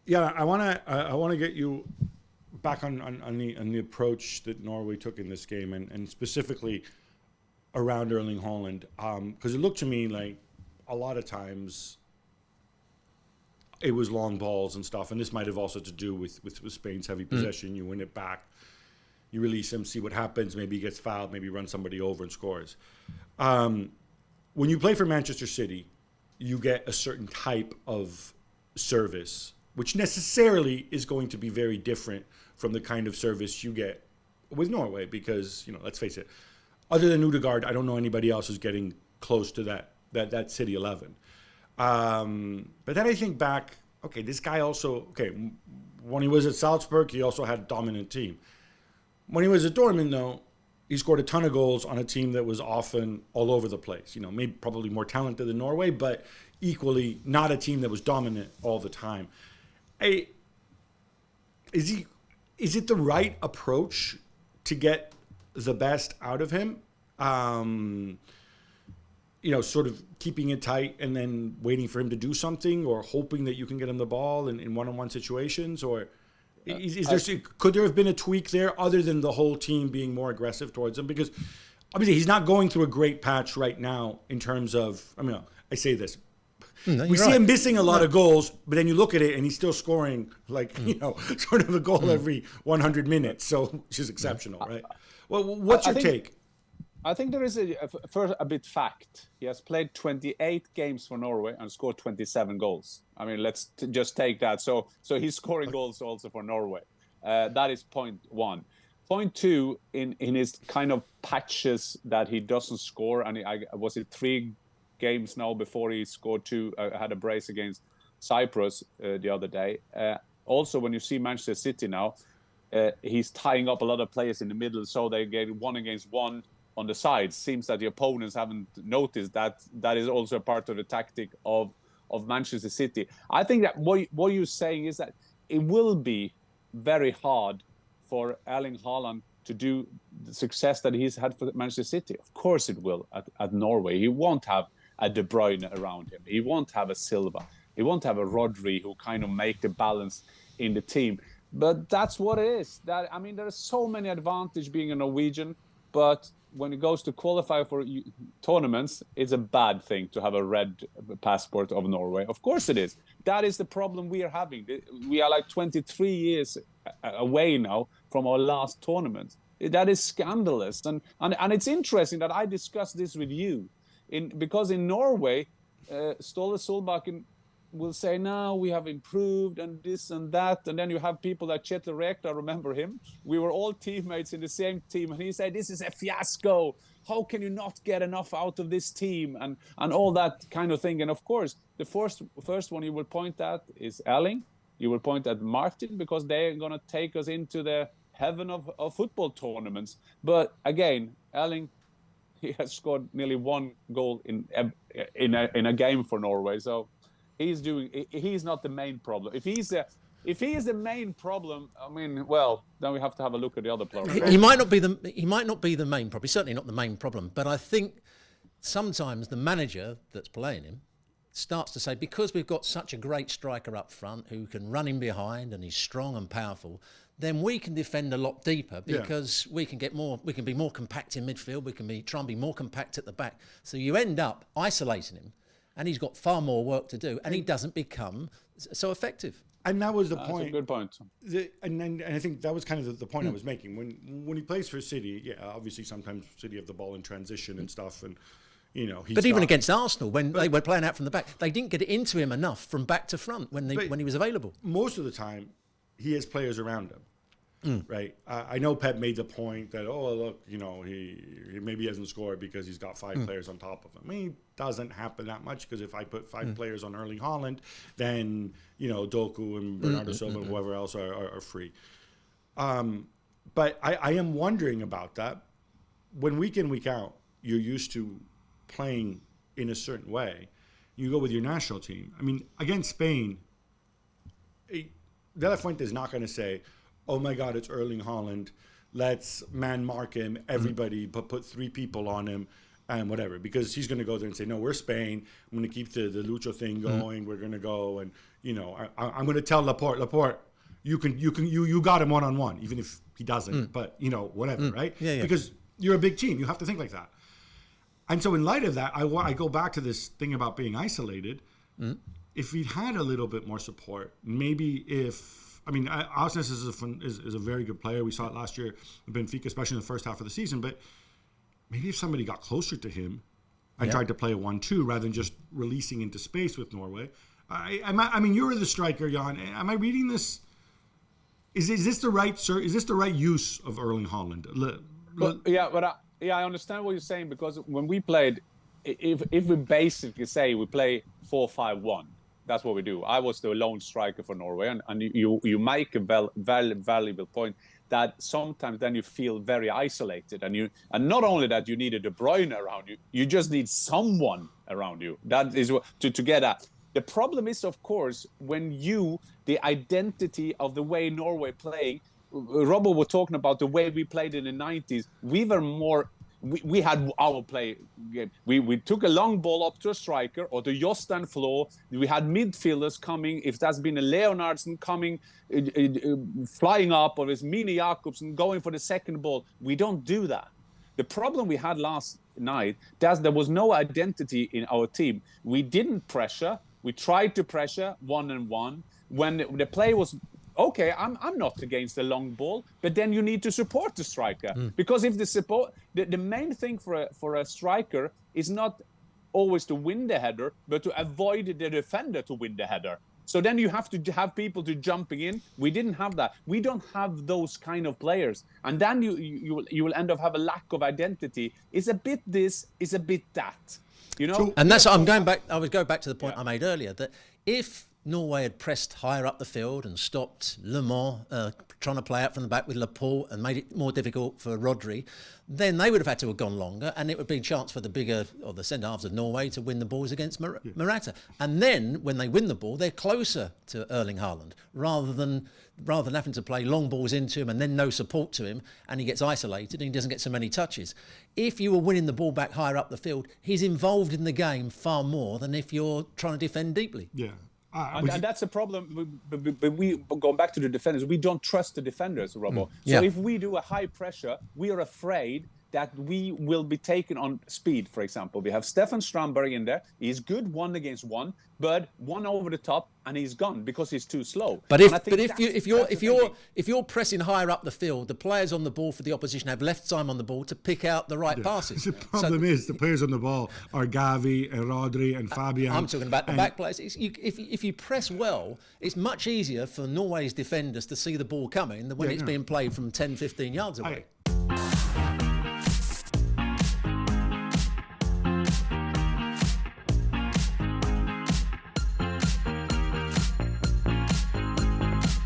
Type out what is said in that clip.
Yeah, I wanna get you back on the approach that Norway took in this game, and specifically around Erling Haaland, because it looked to me like a lot of times it was long balls and stuff, and this might have also to do with Spain's heavy possession. You win it back, you release him, see what happens. Maybe he gets fouled, maybe run somebody over and scores. When you play for Manchester City, you get a certain type of service, which necessarily is going to be very different from the kind of service you get with Norway, because, let's face it, other than Udegaard, I don't know anybody else who's getting close to that City 11. But then I think back, okay, this guy also, when he was at Salzburg, he also had a dominant team. When he was at Dortmund, though, he scored a ton of goals on a team that was often all over the place. Maybe probably more talented than Norway, but equally not a team that was dominant all the time. Is it the right approach to get the best out of him? Sort of keeping it tight and then waiting for him to do something, or hoping that you can get him the ball in one-on-one situations, or could there have been a tweak there other than the whole team being more aggressive towards him? Because obviously he's not going through a great patch right now in terms of, I say this, we see him missing a lot of goals, but then you look at it and he's still scoring sort of a goal every 100 minutes, which is exceptional, right? Well, what's your take? I think there is a bit fact. He has played 28 games for Norway and scored 27 goals. Let's just take that. So he's scoring goals also for Norway. That is point one. Point two, in his kind of patches that he doesn't score, and was it 3 games now before he scored 2, had a brace against Cyprus the other day. Also, when you see Manchester City now, he's tying up a lot of players in the middle, so they get 1 against 1 on the sides. Seems that the opponents haven't noticed that. That is also a part of the tactic of Manchester City. I think that what you're saying is that it will be very hard for Erling Haaland to do the success that he's had for Manchester City. Of course it will at Norway. He won't have a De Bruyne around him. He won't have a Silva. He won't have a Rodri who kind of make the balance in the team. But that's what it is. There are so many advantages being a Norwegian, but when it goes to qualify for tournaments, it's a bad thing to have a red passport of Norway. Of course it is. That is the problem we are having. We are like 23 years away now from our last tournament. That is scandalous. And it's interesting that I discussed this with you. Because in Norway, Ståle Solbakken will say, no, we have improved and this and that. And then you have people like Kjetil Rekdal, remember him? We were all teammates in the same team. And he said, this is a fiasco. How can you not get enough out of this team? And all that kind of thing. And of course, the first one you will point at is Erling. You will point at Martin, because they're going to take us into the heaven of football tournaments. But again, Erling, he has scored nearly 1 goal in a game for Norway. So he's not the main problem. If he is the main problem, then we have to have a look at the other players. He might not be the main problem. He's certainly not the main problem. But I think sometimes the manager that's playing him starts to say, because we've got such a great striker up front who can run in behind and he's strong and powerful, then we can defend a lot deeper, because we can be more compact in midfield. We can try and be more compact at the back. So you end up isolating him, and he's got far more work to do, and he doesn't become so effective. And that was the point. That's a good point. And I think that was kind of the point I was making. When he plays for City, obviously sometimes City have the ball in transition and stuff, and but even against Arsenal, when they were playing out from the back, they didn't get it into him enough from back to front when he was available. Most of the time, he has players around him, right? I know Pep made the point that, look, he maybe hasn't scored because he's got 5 players on top of him. It doesn't happen that much, because if I put 5 players on Erling Haaland, then Doku and Bernardo Silva and whoever else are free. But I am wondering about that. When week in, week out, you're used to playing in a certain way. You go with your national team. Against Spain, De La Fuente is not going to say, oh my God, it's Erling Haaland, let's man mark him, everybody, but put 3 people on him and whatever, because he's going to go there and say, no, we're Spain. I'm going to keep the Lucho thing going. We're going to go, and I'm going to tell Laporte, you got him one-on-one, even if he doesn't. But whatever, right? Yeah. Because you're a big team, you have to think like that. And so, in light of that, I go back to this thing about being isolated. If he'd had a little bit more support, maybe Ausnes is a very good player. We saw it last year in Benfica, especially in the first half of the season. But maybe if somebody got closer to him and tried to play a 1-2 rather than just releasing into space with Norway. You're the striker, Jan. Am I reading this? Is this the right use of Erling Haaland? I understand what you're saying, because when we played, if we basically say we play 4-5-1, that's what we do. I was the lone striker for Norway, and you make a valuable point that sometimes then you feel very isolated, and not only that, you need a De Bruyne around you, you just need someone around you. That is what to get at. The problem is, of course, when the identity of the way Norway playing. Robbo was talking about the way we played in the 90s. We were more. We had our play game. We took a long ball up to a striker or to Jostein Flo. We had midfielders coming. If that's been a Leonardsen coming, flying up, or it's Mini Jakobsen going for the second ball. We don't do that. The problem we had last night, there was no identity in our team. We didn't pressure. We tried to pressure 1-on-1. When the play was okay, I'm not against the long ball, but then you need to support the striker. Because if the main thing for a striker is not always to win the header, but to avoid the defender to win the header. So then you have to have people to jumping in. We didn't have that. We don't have those kind of players, and then you will end up have a lack of identity. It's a bit this, it's a bit that, And that's I'm going back. I would go back to the point I made earlier, that if Norway had pressed higher up the field and stopped Le Mans trying to play out from the back with Laporte and made it more difficult for Rodri, then they would have had to have gone longer, and it would be a chance for the centre-halves of Norway to win the balls against Morata. And then when they win the ball, they're closer to Erling Haaland, rather than having to play long balls into him and then no support to him, and he gets isolated and he doesn't get so many touches. If you were winning the ball back higher up the field, he's involved in the game far more than if you're trying to defend deeply. Yeah. And that's a problem. But we going back to the defenders. We don't trust the defenders, Robbo. So if we do a high pressure, we are afraid that we will be taken on speed. For example, we have Stefan Strandberg in there. He's good 1-against-1, but one over the top and he's gone because he's too slow. But if you're pressing higher up the field, the players on the ball for the opposition have left time on the ball to pick out the right passes. The problem is the players on the ball are Gavi and Rodri and Fabian. I'm talking about the back players. If you press well, it's much easier for Norway's defenders to see the ball coming than when it's being played from 10, 15 yards away.